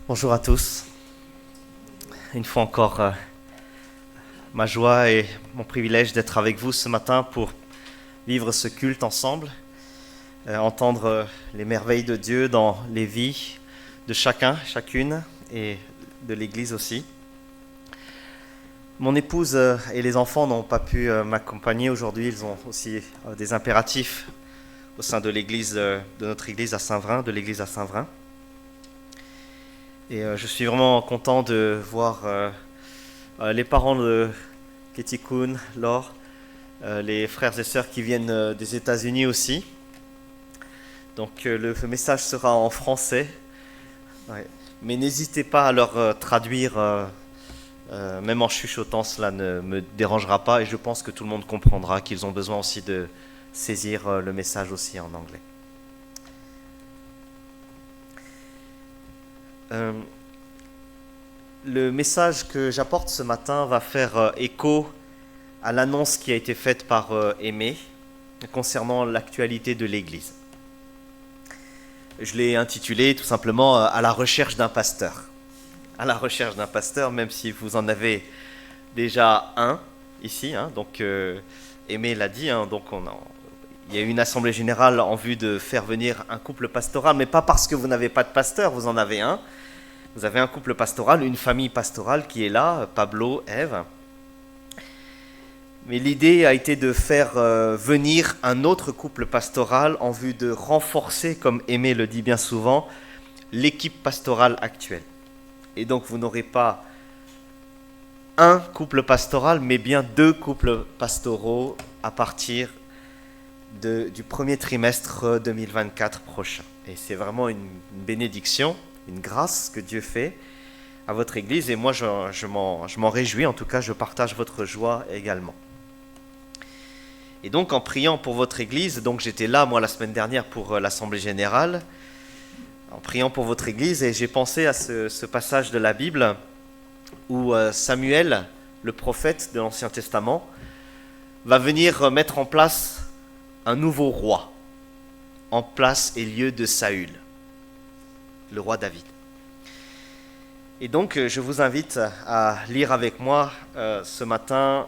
Bonjour à tous. Une fois encore, ma joie et mon privilège d'être avec vous ce matin pour vivre ce culte ensemble, entendre les merveilles de Dieu dans les vies de chacun, chacune et de l'Église aussi. Mon épouse et les enfants n'ont pas pu m'accompagner aujourd'hui. Ils ont aussi des impératifs au sein de l'Église, de notre Église à Saint-Vrain, de l'Église à Saint-Vrain. Et je suis vraiment content de voir les parents de Katie Kuhn, Laure, les frères et sœurs qui viennent des États-Unis aussi. Donc le message sera en français. Ouais. Mais n'hésitez pas à leur traduire, même en chuchotant, cela ne me dérangera pas. Et je pense que tout le monde comprendra qu'ils ont besoin aussi de saisir le message aussi en anglais. Le message que j'apporte ce matin va faire écho à l'annonce qui a été faite par Aimé concernant l'actualité de l'Église. Je l'ai intitulé tout simplement « À la recherche d'un pasteur ». À la recherche d'un pasteur, même si vous en avez déjà un ici. Donc Aimé l'a dit, donc il y a eu une assemblée générale en vue de faire venir un couple pastoral, mais pas parce que vous n'avez pas de pasteur, vous en avez un. Vous avez un couple pastoral, une famille pastorale qui est là, Pablo, Ève. Mais l'idée a été de faire venir un autre couple pastoral en vue de renforcer, comme Aimé le dit bien souvent, l'équipe pastorale actuelle. Et donc vous n'aurez pas un couple pastoral, mais bien deux couples pastoraux à partir du premier trimestre 2024 prochain. Et c'est vraiment une bénédiction, une grâce que Dieu fait à votre Église. Et moi, je m'en réjouis. En tout cas, je partage votre joie également. Et donc, en priant pour votre Église, donc j'étais là, moi, la semaine dernière pour l'Assemblée Générale, en priant pour votre Église, et j'ai pensé à ce passage de la Bible où Samuel, le prophète de l'Ancien Testament, va venir mettre en place un nouveau roi, en place et lieu de Saül, le roi David. Et donc, je vous invite à lire avec moi ce matin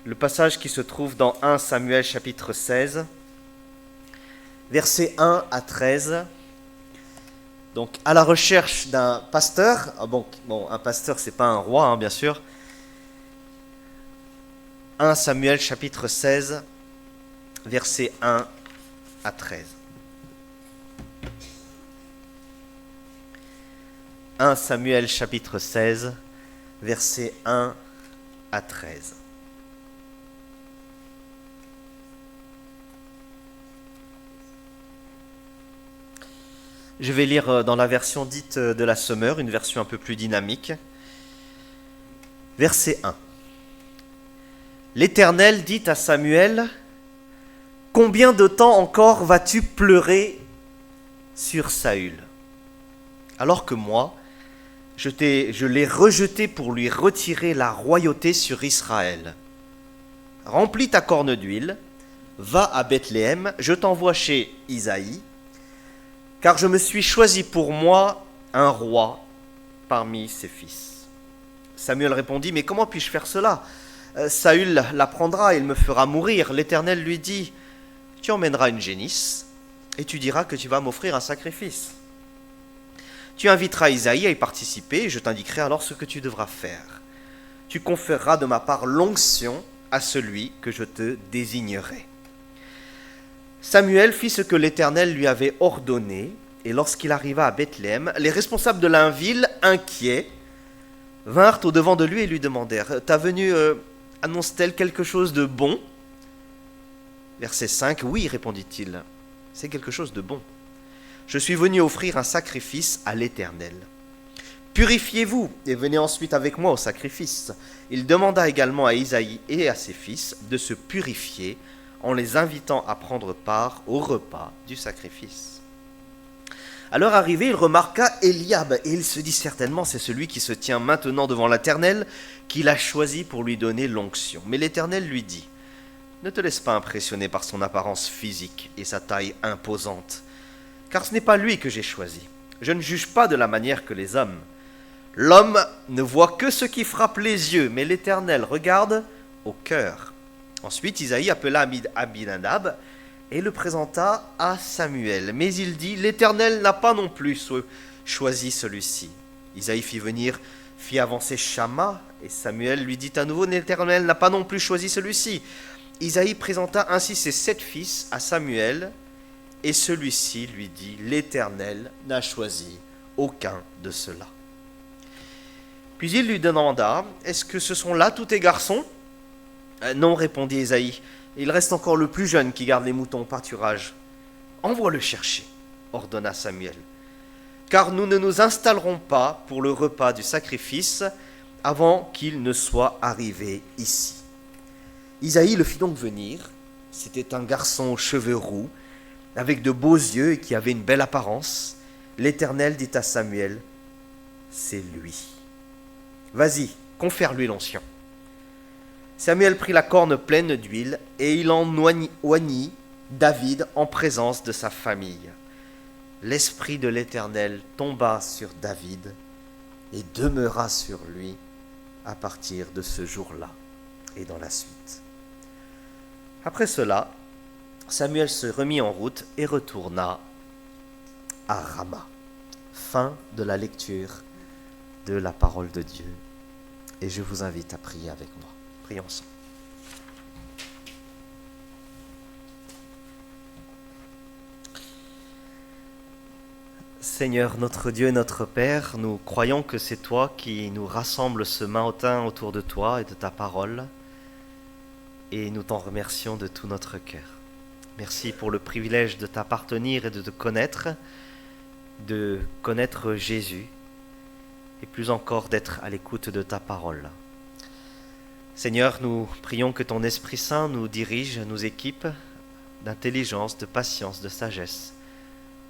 le passage qui se trouve dans 1 Samuel chapitre 16, versets 1 à 13. Donc, à la recherche d'un pasteur. Bon, un pasteur, c'est pas un roi, bien sûr. 1 Samuel chapitre 16, versets 1 à 13. 1 Samuel chapitre 16, versets 1 à 13. Je vais lire dans la version dite de la Semeur, une version un peu plus dynamique. Verset 1. L'Éternel dit à Samuel, « Combien de temps encore vas-tu pleurer sur Saül, alors que moi, je l'ai rejeté pour lui retirer la royauté sur Israël. Remplis ta corne d'huile, va à Bethléem, je t'envoie chez Isaïe, car je me suis choisi pour moi un roi parmi ses fils. » Samuel répondit, « Mais comment puis-je faire cela ? Saül l'apprendra et il me fera mourir. » L'Éternel lui dit, « Tu emmèneras une génisse et tu diras que tu vas m'offrir un sacrifice. Tu inviteras Isaïe à y participer et je t'indiquerai alors ce que tu devras faire. Tu conféreras de ma part l'onction à celui que je te désignerai. » Samuel fit ce que l'Éternel lui avait ordonné, et lorsqu'il arriva à Bethléem, les responsables de la ville, inquiets, vinrent au-devant de lui et lui demandèrent « Ta venue annonce-t-elle quelque chose de bon ?» Verset 5, « Oui, répondit-il, c'est quelque chose de bon. Je suis venu offrir un sacrifice à l'Éternel. Purifiez-vous et venez ensuite avec moi au sacrifice. » Il demanda également à Isaïe et à ses fils de se purifier en les invitant à prendre part au repas du sacrifice. À leur arrivée, il remarqua Eliab, et il se dit certainement, c'est celui qui se tient maintenant devant l'Éternel, qu'il a choisi pour lui donner l'onction. Mais l'Éternel lui dit, ne te laisse pas impressionner par son apparence physique et sa taille imposante, car ce n'est pas lui que j'ai choisi. je ne juge pas de la manière que les hommes. L'homme ne voit que ce qui frappe les yeux, mais l'Éternel regarde au cœur. » Ensuite, Isaïe appela Abinadab et le présenta à Samuel. Mais il dit, l'Éternel n'a pas non plus choisi celui-ci. Isaïe fit avancer Shama, et Samuel lui dit à nouveau, l'Éternel n'a pas non plus choisi celui-ci. Isaïe présenta ainsi ses 7 fils à Samuel, et celui-ci lui dit, l'Éternel n'a choisi aucun de ceux-là. Puis il lui demanda, est-ce que ce sont là tous tes garçons ? Non, répondit Isaïe, il reste encore le plus jeune qui garde les moutons au pâturage. Envoie-le chercher, ordonna Samuel, car nous ne nous installerons pas pour le repas du sacrifice avant qu'il ne soit arrivé ici. Isaïe le fit donc venir. C'était un garçon aux cheveux roux, avec de beaux yeux et qui avait une belle apparence. L'Éternel dit à Samuel, c'est lui. Vas-y, confère-lui l'onction. Samuel prit la corne pleine d'huile et il en oignit David en présence de sa famille. L'esprit de l'Éternel tomba sur David et demeura sur lui à partir de ce jour-là et dans la suite. Après cela, Samuel se remit en route et retourna à Rama. Fin de la lecture de la parole de Dieu. Et je vous invite à prier avec moi. Prions ensemble. Seigneur, notre Dieu et notre Père, nous croyons que c'est toi qui nous rassembles ce matin autour de toi et de ta parole. Et nous t'en remercions de tout notre cœur. Merci pour le privilège de t'appartenir et de te connaître Jésus, et plus encore d'être à l'écoute de ta parole. Seigneur, nous prions que ton Esprit Saint nous dirige, nous équipe d'intelligence, de patience, de sagesse,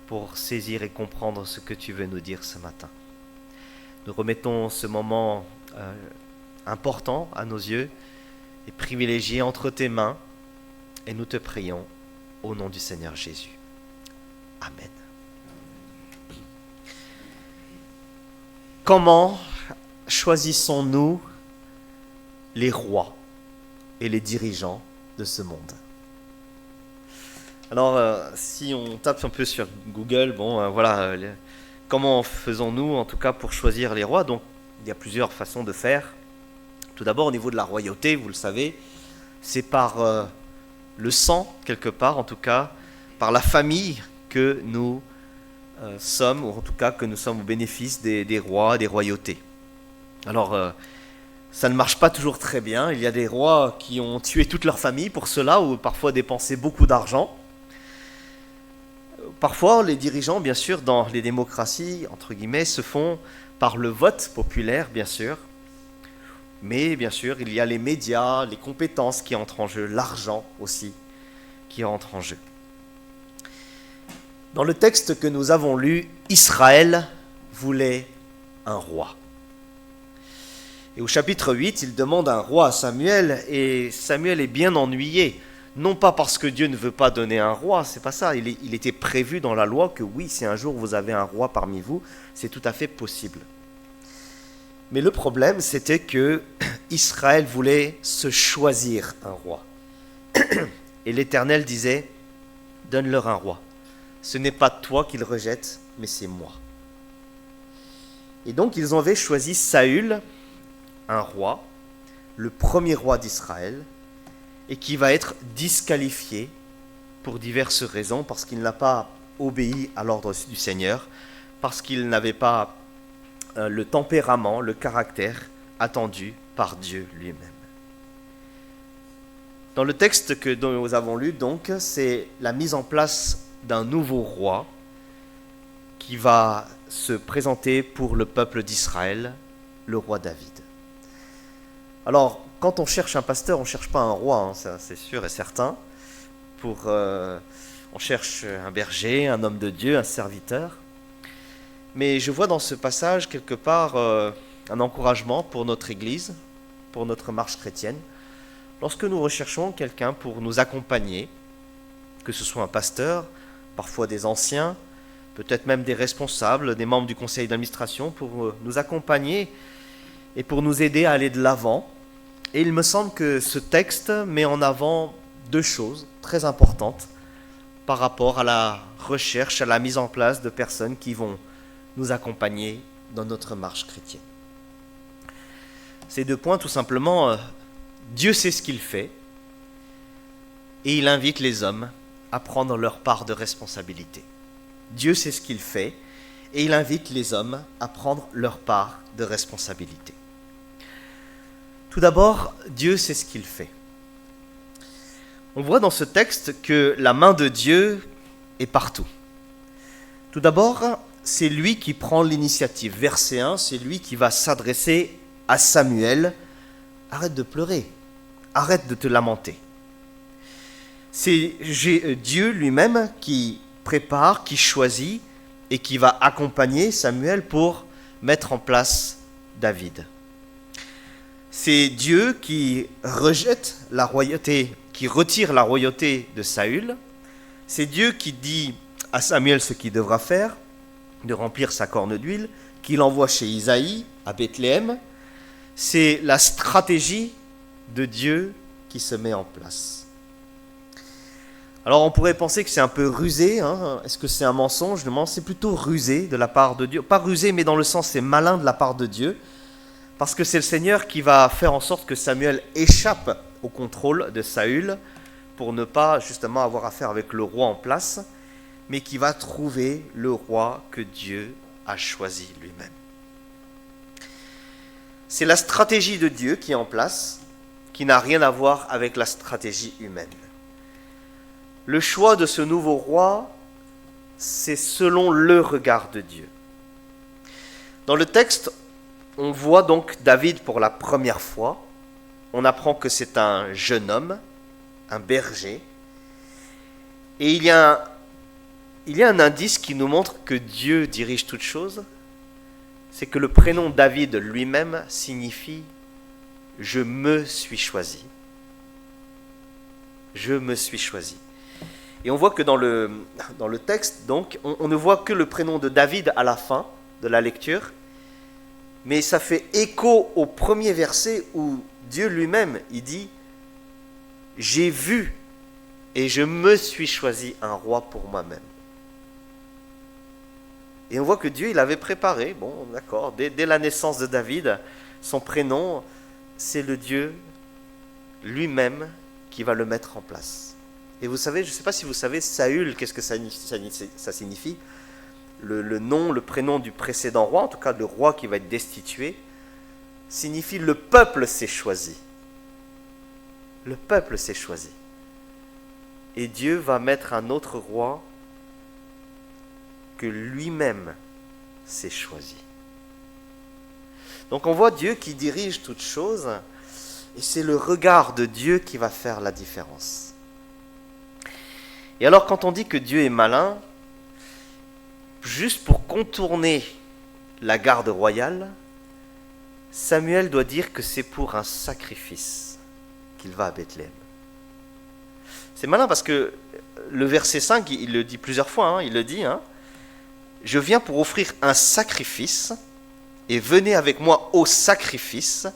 pour saisir et comprendre ce que tu veux nous dire ce matin. Nous remettons ce moment important à nos yeux et privilégié entre tes mains, et nous te prions au nom du Seigneur Jésus. Amen. Comment choisissons-nous les rois et les dirigeants de ce monde ? Alors, si on tape un peu sur Google, comment faisons-nous en tout cas pour choisir les rois ? Donc, il y a plusieurs façons de faire. Tout d'abord, au niveau de la royauté, vous le savez, c'est par le sang, quelque part, en tout cas, par la famille que nous sommes, ou en tout cas que nous sommes au bénéfice des rois, des royautés. Alors, ça ne marche pas toujours très bien. Il y a des rois qui ont tué toute leur famille pour cela, ou parfois dépensé beaucoup d'argent. Parfois, les dirigeants, bien sûr, dans les démocraties, entre guillemets, se font par le vote populaire, bien sûr. Mais, bien sûr, il y a les médias, les compétences qui entrent en jeu, l'argent aussi qui entre en jeu. Dans le texte que nous avons lu, Israël voulait un roi. Et au chapitre 8, il demande un roi à Samuel, et Samuel est bien ennuyé. Non pas parce que Dieu ne veut pas donner un roi, c'est pas ça. Il était prévu dans la loi que oui, si un jour vous avez un roi parmi vous, c'est tout à fait possible. Mais le problème, c'était que Israël voulait se choisir un roi. Et l'Éternel disait, donne-leur un roi. Ce n'est pas toi qu'ils rejettent, mais c'est moi. Et donc ils avaient choisi Saül, un roi, le premier roi d'Israël, et qui va être disqualifié pour diverses raisons, parce qu'il n'a pas obéi à l'ordre du Seigneur, parce qu'il n'avait pas le tempérament, le caractère attendu par Dieu lui-même. Dans le texte que nous avons lu, donc, c'est la mise en place d'un nouveau roi qui va se présenter pour le peuple d'Israël, le roi David. Alors, quand on cherche un pasteur, on ne cherche pas un roi, ça c'est sûr et certain. On cherche un berger, un homme de Dieu, un serviteur. Mais je vois dans ce passage quelque part un encouragement pour notre Église, pour notre marche chrétienne. Lorsque nous recherchons quelqu'un pour nous accompagner, que ce soit un pasteur, parfois des anciens, peut-être même des responsables, des membres du conseil d'administration, pour nous accompagner et pour nous aider à aller de l'avant. Et il me semble que ce texte met en avant deux choses très importantes par rapport à la recherche, à la mise en place de personnes qui vont nous accompagner dans notre marche chrétienne. Ces deux points, tout simplement, Dieu sait ce qu'il fait et il invite les hommes à prendre leur part de responsabilité. Dieu sait ce qu'il fait et il invite les hommes à prendre leur part de responsabilité. Tout d'abord, Dieu sait ce qu'il fait. On voit dans ce texte que la main de Dieu est partout. Tout d'abord, c'est lui qui prend l'initiative. Verset 1, c'est lui qui va s'adresser à Samuel. Arrête de pleurer, arrête de te lamenter. C'est Dieu lui-même qui prépare, qui choisit et qui va accompagner Samuel pour mettre en place David. C'est Dieu qui rejette la royauté, qui retire la royauté de Saül. C'est Dieu qui dit à Samuel ce qu'il devra faire, de remplir sa corne d'huile, qu'il envoie chez Isaïe, à Bethléem. C'est la stratégie de Dieu qui se met en place. Alors on pourrait penser que c'est un peu rusé, hein. Est-ce que c'est un mensonge? Non, c'est plutôt rusé de la part de Dieu. Pas rusé, mais dans le sens c'est malin de la part de Dieu, parce que c'est le Seigneur qui va faire en sorte que Samuel échappe au contrôle de Saül, pour ne pas justement avoir affaire avec le roi en place, mais qui va trouver le roi que Dieu a choisi lui-même. C'est la stratégie de Dieu qui est en place, qui n'a rien à voir avec la stratégie humaine. Le choix de ce nouveau roi, c'est selon le regard de Dieu. Dans le texte, on voit donc David pour la première fois. On apprend que c'est un jeune homme, un berger. Et il y a un indice qui nous montre que Dieu dirige toutes choses. C'est que le prénom David lui-même signifie « je me suis choisi ». Je me suis choisi. Et on voit que dans le texte, donc, on ne voit que le prénom de David à la fin de la lecture, mais ça fait écho au premier verset où Dieu lui-même, il dit « J'ai vu et je me suis choisi un roi pour moi-même ». Et on voit que Dieu, il avait préparé, bon d'accord, dès la naissance de David, son prénom, c'est le Dieu lui-même qui va le mettre en place. Et vous savez, je ne sais pas si vous savez, Saül, qu'est-ce que ça signifie? Le nom, le prénom du précédent roi, en tout cas le roi qui va être destitué, signifie le peuple s'est choisi. Le peuple s'est choisi. Et Dieu va mettre un autre roi que lui-même s'est choisi. Donc on voit Dieu qui dirige toutes choses, et c'est le regard de Dieu qui va faire la différence. Et alors quand on dit que Dieu est malin, juste pour contourner la garde royale, Samuel doit dire que c'est pour un sacrifice qu'il va à Bethléem. C'est malin parce que le verset 5, il le dit plusieurs fois, il le dit, je viens pour offrir un sacrifice, et venez avec moi au sacrifice,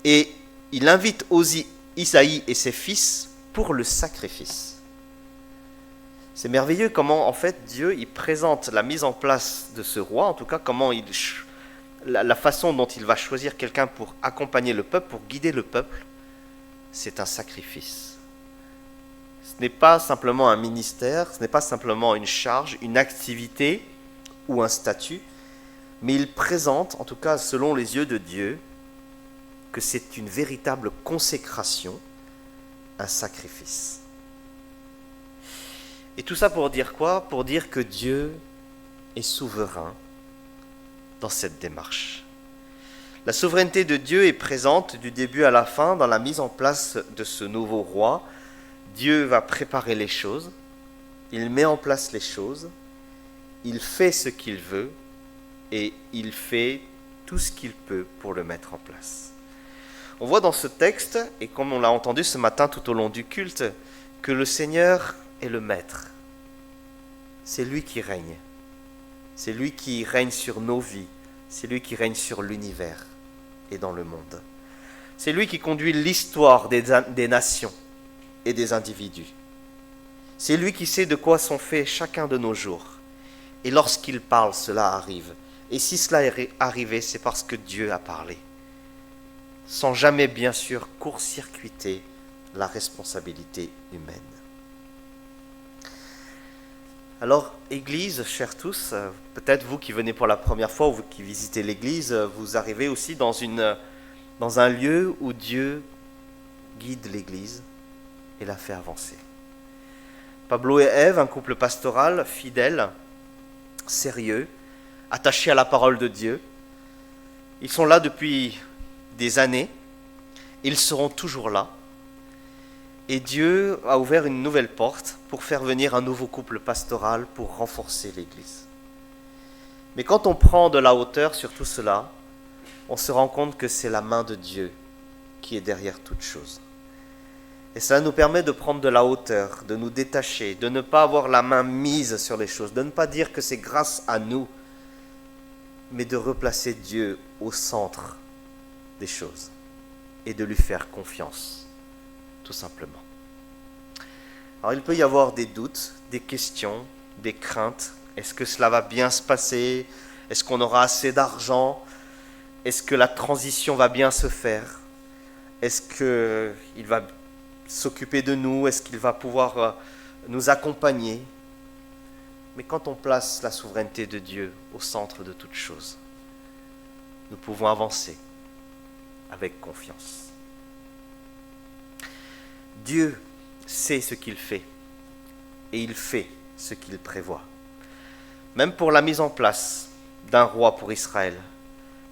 et il invite aussi Isaïe et ses fils pour le sacrifice. C'est merveilleux comment, en fait, Dieu il présente la mise en place de ce roi, en tout cas, comment la façon dont il va choisir quelqu'un pour accompagner le peuple, pour guider le peuple, c'est un sacrifice. Ce n'est pas simplement un ministère, ce n'est pas simplement une charge, une activité ou un statut, mais il présente, en tout cas selon les yeux de Dieu, que c'est une véritable consécration, un sacrifice. Et tout ça pour dire quoi? Pour dire que Dieu est souverain dans cette démarche. La souveraineté de Dieu est présente du début à la fin dans la mise en place de ce nouveau roi. Dieu va préparer les choses, il met en place les choses, il fait ce qu'il veut et il fait tout ce qu'il peut pour le mettre en place. On voit dans ce texte, et comme on l'a entendu ce matin tout au long du culte, que le Seigneur est le maître. C'est lui qui règne. C'est lui qui règne sur nos vies. C'est lui qui règne sur l'univers et dans le monde. C'est lui qui conduit l'histoire des nations et des individus. C'est lui qui sait de quoi sont faits chacun de nos jours. Et lorsqu'il parle, cela arrive. Et si cela est arrivé, c'est parce que Dieu a parlé. Sans jamais, bien sûr, court-circuiter la responsabilité humaine. Alors, Église, chers tous, peut-être vous qui venez pour la première fois ou vous qui visitez l'Église, vous arrivez aussi dans un lieu où Dieu guide l'Église et la fait avancer. Pablo et Ève, un couple pastoral fidèle, sérieux, attaché à la parole de Dieu, ils sont là depuis des années, ils seront toujours là. Et Dieu a ouvert une nouvelle porte pour faire venir un nouveau couple pastoral pour renforcer l'Église. Mais quand on prend de la hauteur sur tout cela, on se rend compte que c'est la main de Dieu qui est derrière toute chose. Et cela nous permet de prendre de la hauteur, de nous détacher, de ne pas avoir la main mise sur les choses, de ne pas dire que c'est grâce à nous, mais de replacer Dieu au centre des choses et de lui faire confiance, tout simplement. Alors il peut y avoir des doutes, des questions, des craintes. Est-ce que cela va bien se passer? Est-ce qu'on aura assez d'argent? Est-ce que la transition va bien se faire? Est-ce qu'il va s'occuper de nous? Est-ce qu'il va pouvoir nous accompagner? Mais quand on place la souveraineté de Dieu au centre de toute chose, nous pouvons avancer avec confiance. Dieu sait ce qu'il fait et il fait ce qu'il prévoit. Même pour la mise en place d'un roi pour Israël,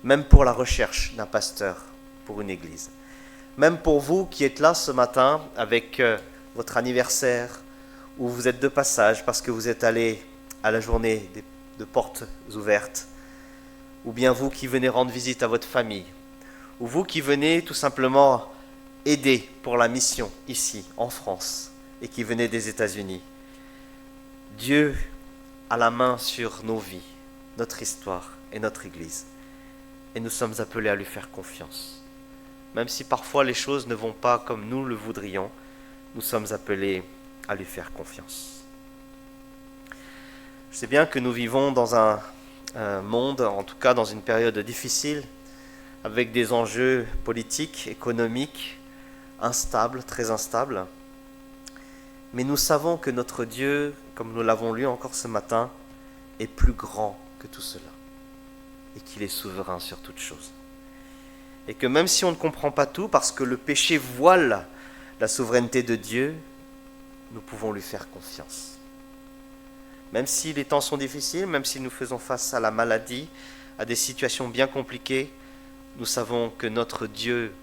même pour la recherche d'un pasteur pour une église, même pour vous qui êtes là ce matin avec votre anniversaire ou vous êtes de passage parce que vous êtes allé à la journée de portes ouvertes, ou bien vous qui venez rendre visite à votre famille, ou vous qui venez tout simplement aider pour la mission ici en France et qui venez des États-Unis. Dieu a la main sur nos vies, notre histoire et notre Église. Et nous sommes appelés à lui faire confiance. Même si parfois les choses ne vont pas comme nous le voudrions, nous sommes appelés à lui faire confiance. Je sais bien que nous vivons dans un monde, en tout cas dans une période difficile, avec des enjeux politiques, économiques, instables, très instables. Mais nous savons que notre Dieu, comme nous l'avons lu encore ce matin, est plus grand que tout cela et qu'il est souverain sur toute chose. Et que même si on ne comprend pas tout, parce que le péché voile la souveraineté de Dieu, nous pouvons lui faire confiance. Même si les temps sont difficiles, même si nous faisons face à la maladie, à des situations bien compliquées, nous savons que notre Dieu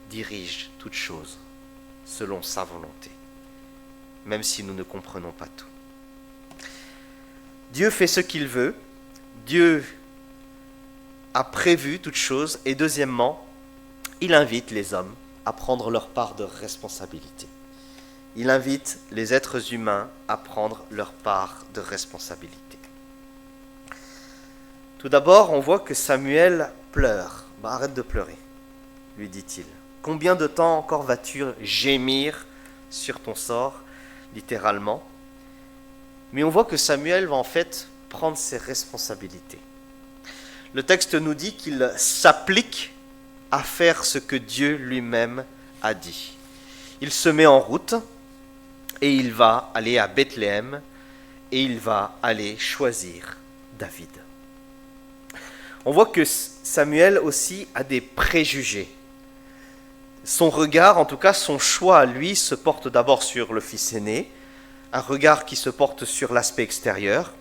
dirige toutes choses selon sa volonté, même si nous ne comprenons pas tout. Dieu fait ce qu'il veut, Dieu a prévu toutes choses, et deuxièmement, il invite les hommes à prendre leur part de responsabilité. Il invite les êtres humains à prendre leur part de responsabilité. Tout d'abord, on voit que Samuel pleure. Arrête de pleurer, lui dit-il. Combien de temps encore vas-tu gémir sur ton sort, littéralement? Mais on voit que Samuel va en fait prendre ses responsabilités. Le texte nous dit qu'il s'applique à faire ce que Dieu lui-même a dit. Il se met en route et il va aller à Bethléem et il va aller choisir David. On voit que Samuel aussi a des préjugés. Son regard, en tout cas son choix à lui, se porte d'abord sur le fils aîné, un regard qui se porte sur l'aspect extérieur.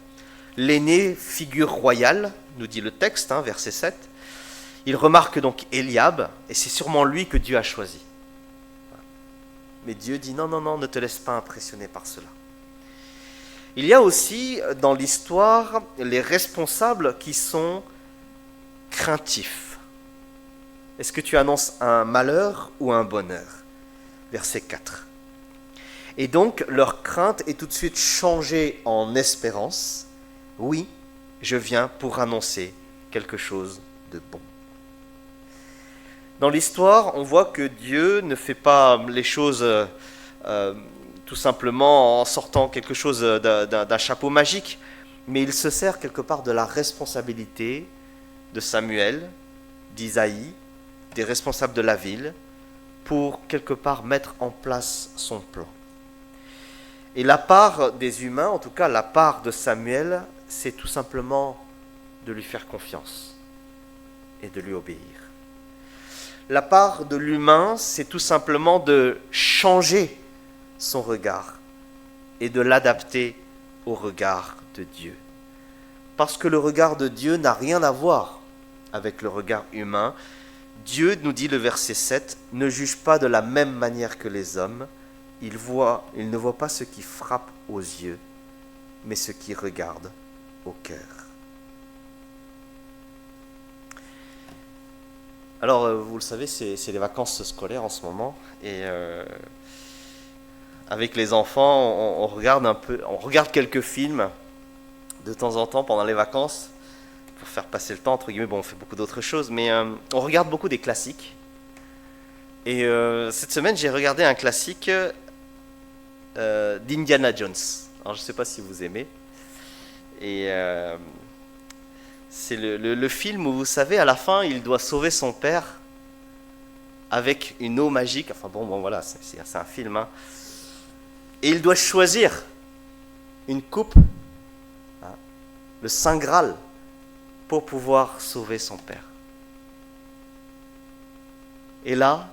L'aîné, figure royale, nous dit le texte, verset 7. Il remarque donc Eliab, et c'est sûrement lui que Dieu a choisi. Mais Dieu dit non, ne te laisse pas impressionner par cela. Il y a aussi dans l'histoire les responsables qui sont craintifs. Est-ce que tu annonces un malheur ou un bonheur? Verset 4. Et donc leur crainte est tout de suite changée en espérance. Oui, je viens pour annoncer quelque chose de bon. Dans l'histoire, on voit que Dieu ne fait pas les choses tout simplement en sortant quelque chose d'un chapeau magique, mais il se sert quelque part de la responsabilité de Samuel, d'Isaïe, des responsables de la ville, pour quelque part mettre en place son plan. Et la part des humains, en tout cas la part de Samuel, c'est tout simplement de lui faire confiance et de lui obéir. La part de l'humain, c'est tout simplement de changer son regard et de l'adapter au regard de Dieu. Parce que le regard de Dieu n'a rien à voir avec le regard humain. Dieu, nous dit le verset 7, ne juge pas de la même manière que les hommes. Il ne voit pas ce qui frappe aux yeux, mais ce qui regarde au cœur. Alors, vous le savez, c'est les vacances scolaires en ce moment, et avec les enfants, on regarde quelques films de temps en temps pendant les vacances, pour faire passer le temps, entre guillemets. Bon, on fait beaucoup d'autres choses, mais on regarde beaucoup des classiques. Et cette semaine, j'ai regardé un classique d'Indiana Jones. Alors, je ne sais pas si vous aimez. Et c'est le film où, vous savez, à la fin, il doit sauver son père avec une eau magique. Enfin bon voilà, c'est un film. Hein. Et il doit choisir une coupe, hein, le Saint Graal, pour pouvoir sauver son père. Et là,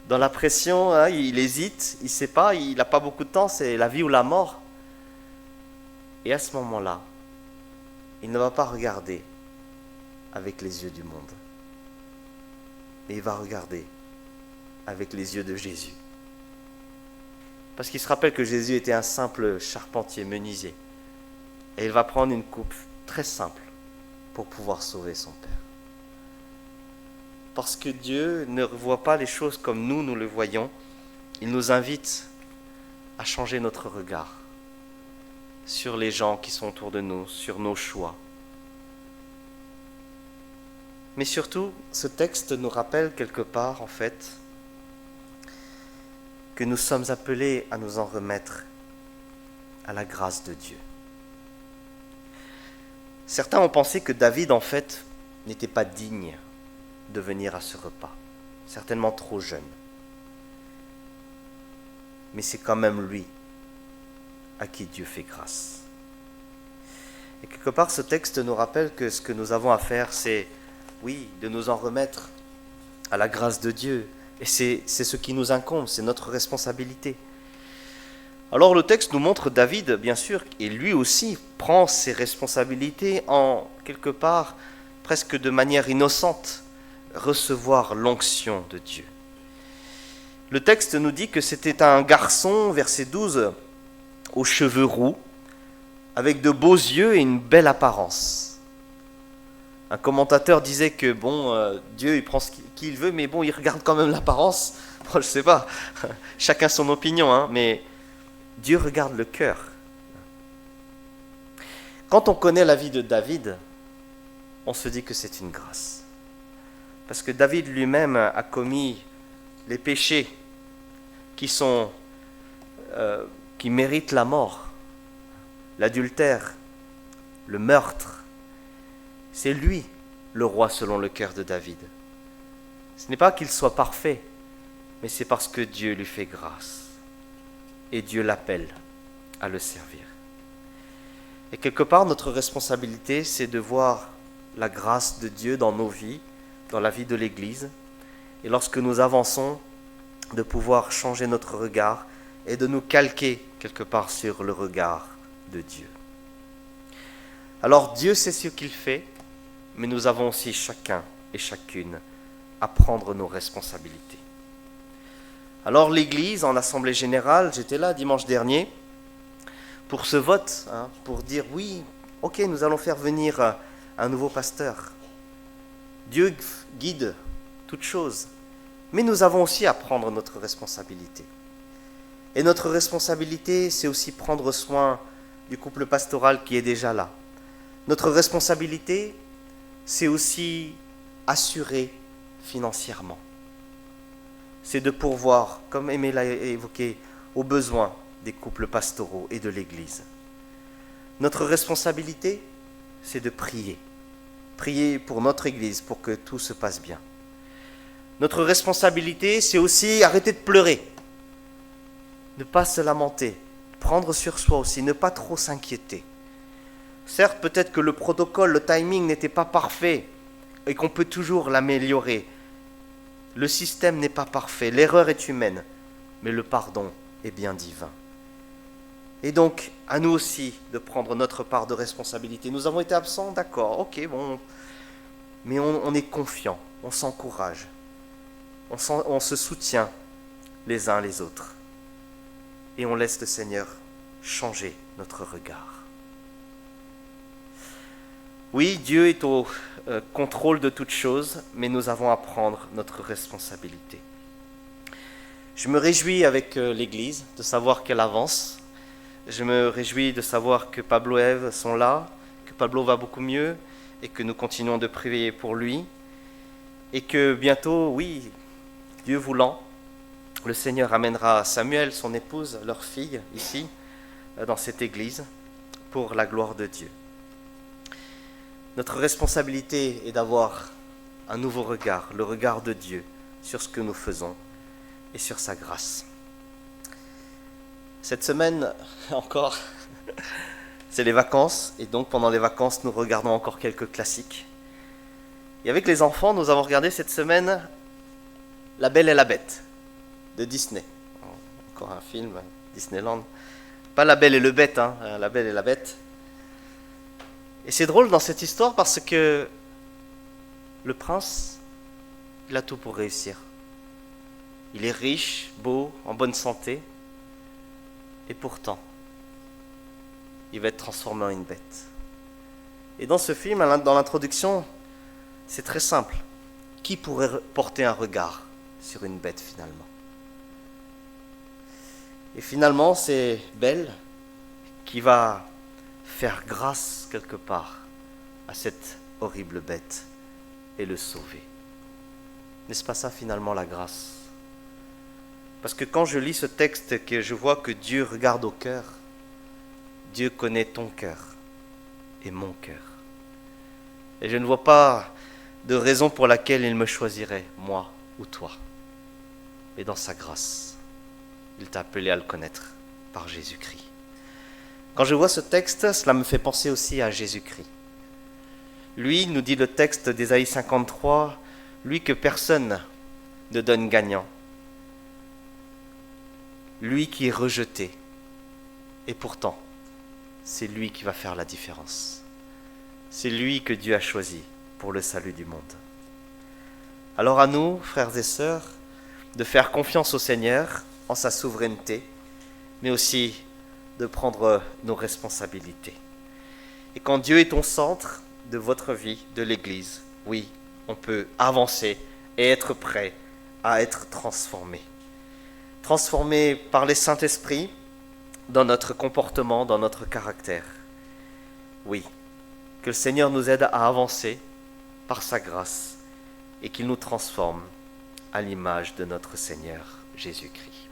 dans la pression, hein, il hésite, il ne sait pas, il n'a pas beaucoup de temps, c'est la vie ou la mort. Et à ce moment-là, il ne va pas regarder avec les yeux du monde, mais il va regarder avec les yeux de Jésus. Parce qu'il se rappelle que Jésus était un simple charpentier, menuisier. Et il va prendre une coupe très simple pour pouvoir sauver son père. Parce que Dieu ne voit pas les choses comme nous le voyons. Il nous invite à changer notre regard sur les gens qui sont autour de nous, sur nos choix. Mais surtout, ce texte nous rappelle quelque part, en fait, que nous sommes appelés à nous en remettre à la grâce de Dieu. Certains ont pensé que David, en fait, n'était pas digne de venir à ce repas, certainement trop jeune. Mais c'est quand même lui à qui Dieu fait grâce. Et quelque part, ce texte nous rappelle que ce que nous avons à faire, c'est, oui, de nous en remettre à la grâce de Dieu. Et c'est ce qui nous incombe, c'est notre responsabilité. Alors le texte nous montre David, bien sûr, et lui aussi prend ses responsabilités en, quelque part, presque de manière innocente, recevoir l'onction de Dieu. Le texte nous dit que c'était un garçon, verset 12, aux cheveux roux, avec de beaux yeux et une belle apparence. Un commentateur disait que Dieu il prend qui il veut, mais bon, il regarde quand même l'apparence. Bon, je ne sais pas, chacun son opinion, hein, mais Dieu regarde le cœur. Quand on connaît la vie de David, on se dit que c'est une grâce. Parce que David lui-même a commis les péchés qui méritent la mort, l'adultère, le meurtre. C'est lui, le roi selon le cœur de David. Ce n'est pas qu'il soit parfait, mais c'est parce que Dieu lui fait grâce. Et Dieu l'appelle à le servir. Et quelque part, notre responsabilité, c'est de voir la grâce de Dieu dans nos vies, dans la vie de l'Église. Et lorsque nous avançons, de pouvoir changer notre regard et de nous calquer quelque part sur le regard de Dieu. Alors Dieu sait ce qu'il fait, mais nous avons aussi chacun et chacune à prendre nos responsabilités. Alors l'Église, en Assemblée Générale, j'étais là dimanche dernier, pour ce vote, pour dire oui, ok, nous allons faire venir un nouveau pasteur. Dieu guide toutes choses, mais nous avons aussi à prendre notre responsabilité. Et notre responsabilité, c'est aussi prendre soin du couple pastoral qui est déjà là. Notre responsabilité, c'est aussi assurer financièrement. C'est de pourvoir, comme Aimé l'a évoqué, aux besoins des couples pastoraux et de l'Église. Notre responsabilité, c'est de prier. Prier pour notre Église, pour que tout se passe bien. Notre responsabilité, c'est aussi arrêter de pleurer. Ne pas se lamenter. Prendre sur soi aussi, ne pas trop s'inquiéter. Certes, peut-être que le protocole, le timing n'était pas parfait et qu'on peut toujours l'améliorer. Le système n'est pas parfait, l'erreur est humaine, mais le pardon est bien divin. Et donc, à nous aussi de prendre notre part de responsabilité. Nous avons été absents, d'accord, ok, bon, mais on est confiant, on s'encourage, on se soutient les uns les autres. Et on laisse le Seigneur changer notre regard. Oui, Dieu est au contrôle de toutes choses, mais nous avons à prendre notre responsabilité. Je me réjouis avec l'Église de savoir qu'elle avance. Je me réjouis de savoir que Pablo et Ève sont là, que Pablo va beaucoup mieux et que nous continuons de prier pour lui. Et que bientôt, oui, Dieu voulant, le Seigneur amènera Samuel, son épouse, leur fille, ici, dans cette Église, pour la gloire de Dieu. Notre responsabilité est d'avoir un nouveau regard, le regard de Dieu sur ce que nous faisons et sur sa grâce. Cette semaine, encore, c'est les vacances, et donc pendant les vacances, nous regardons encore quelques classiques. Et avec les enfants, nous avons regardé cette semaine La Belle et la Bête de Disney. Encore un film, Disneyland. Pas La Belle et le Bête, hein, La Belle et la Bête. Et c'est drôle dans cette histoire parce que le prince, il a tout pour réussir. Il est riche, beau, en bonne santé. Et pourtant, il va être transformé en une bête. Et dans ce film, dans l'introduction, c'est très simple. Qui pourrait porter un regard sur une bête finalement? Et finalement, c'est Belle qui va faire grâce quelque part à cette horrible bête et le sauver. N'est-ce pas ça finalement la grâce? Parce que quand je lis ce texte, que je vois que Dieu regarde au cœur, Dieu connaît ton cœur et mon cœur. Et je ne vois pas de raison pour laquelle il me choisirait, moi ou toi. Mais dans sa grâce, il t'a appelé à le connaître par Jésus-Christ. Quand je vois ce texte, cela me fait penser aussi à Jésus-Christ. Lui, nous dit le texte d'Ésaïe 53, lui que personne ne donne gagnant. Lui qui est rejeté. Et pourtant, c'est lui qui va faire la différence. C'est lui que Dieu a choisi pour le salut du monde. Alors à nous, frères et sœurs, de faire confiance au Seigneur en sa souveraineté, mais aussi de prendre nos responsabilités. Et quand Dieu est au centre de votre vie, de l'Église, oui, on peut avancer et être prêt à être transformé. Transformé par les Saint-Esprit dans notre comportement, dans notre caractère. Oui, que le Seigneur nous aide à avancer par sa grâce et qu'il nous transforme à l'image de notre Seigneur Jésus-Christ.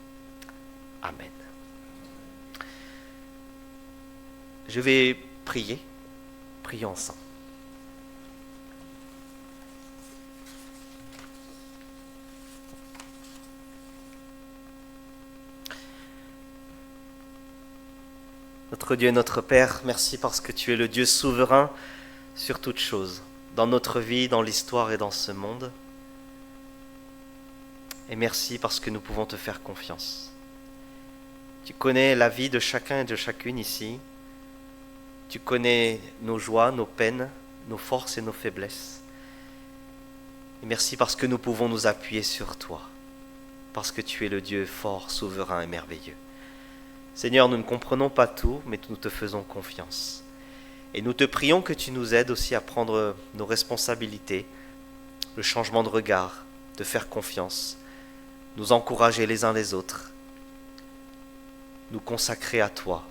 Amen. Je vais prier. Prions ensemble. Notre Dieu et notre Père, merci parce que tu es le Dieu souverain sur toutes choses, dans notre vie, dans l'histoire et dans ce monde. Et merci parce que nous pouvons te faire confiance. Tu connais la vie de chacun et de chacune ici. Tu connais nos joies, nos peines, nos forces et nos faiblesses. Et merci parce que nous pouvons nous appuyer sur toi, parce que tu es le Dieu fort, souverain et merveilleux. Seigneur, nous ne comprenons pas tout, mais nous te faisons confiance. Et nous te prions que tu nous aides aussi à prendre nos responsabilités, le changement de regard, de faire confiance, nous encourager les uns les autres, nous consacrer à toi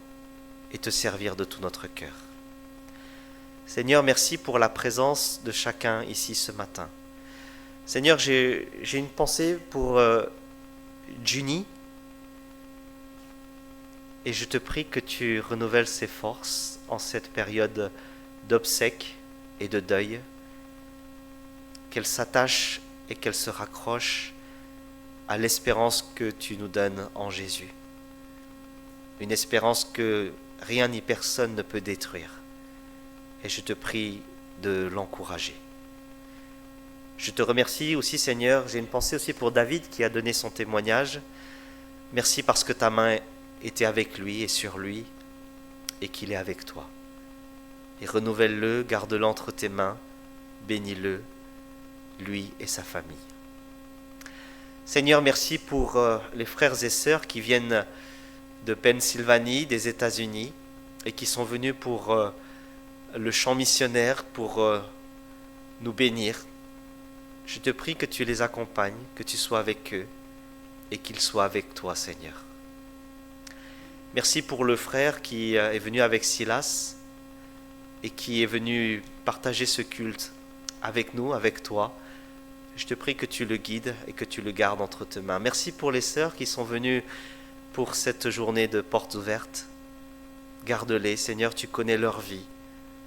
et te servir de tout notre cœur. Seigneur, merci pour la présence de chacun ici ce matin. Seigneur, j'ai une pensée pour Juni, et je te prie que tu renouvelles ses forces en cette période d'obsèques et de deuil, qu'elle s'attache et qu'elle se raccroche à l'espérance que tu nous donnes en Jésus. Une espérance que rien ni personne ne peut détruire. Et je te prie de l'encourager. Je te remercie aussi, Seigneur, j'ai une pensée aussi pour David qui a donné son témoignage. Merci parce que ta main était avec lui et sur lui et qu'il est avec toi. Et renouvelle-le, garde-le entre tes mains, bénis-le, lui et sa famille. Seigneur, merci pour les frères et sœurs qui viennent de Pennsylvanie, des États-Unis, et qui sont venus pour le chant missionnaire, pour nous bénir. Je te prie que tu les accompagnes, que tu sois avec eux, et qu'ils soient avec toi, Seigneur. Merci pour le frère qui est venu avec Silas, et qui est venu partager ce culte avec nous, avec toi. Je te prie que tu le guides et que tu le gardes entre tes mains. Merci pour les sœurs qui sont venues pour cette journée de portes ouvertes. Garde-les, Seigneur, tu connais leur vie,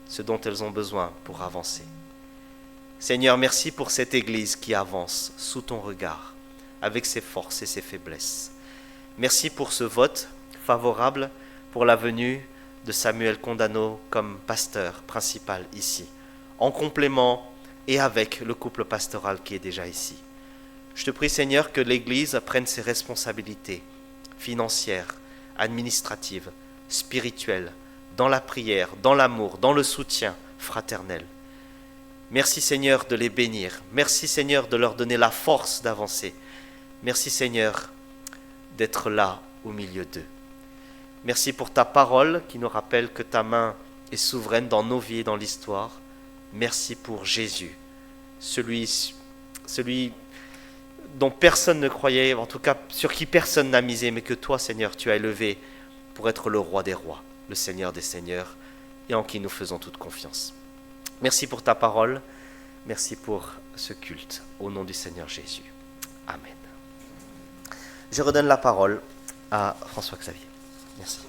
ce dont elles ont besoin pour avancer. Seigneur, merci pour cette Église qui avance sous ton regard, avec ses forces et ses faiblesses. Merci pour ce vote favorable pour la venue de Samuel Condano comme pasteur principal ici, en complément et avec le couple pastoral qui est déjà ici. Je te prie, Seigneur, que l'Église prenne ses responsabilités financières, administratives, spirituelles, dans la prière, dans l'amour, dans le soutien fraternel. Merci, Seigneur, de les bénir. Merci, Seigneur, de leur donner la force d'avancer. Merci, Seigneur, d'être là au milieu d'eux. Merci pour ta parole qui nous rappelle que ta main est souveraine dans nos vies et dans l'histoire. Merci pour Jésus, celui dont personne ne croyait, en tout cas sur qui personne n'a misé, mais que toi, Seigneur, tu as élevé pour être le roi des rois, le Seigneur des seigneurs, et en qui nous faisons toute confiance. Merci pour ta parole, merci pour ce culte, au nom du Seigneur Jésus. Amen. Je redonne la parole à François Xavier. Merci.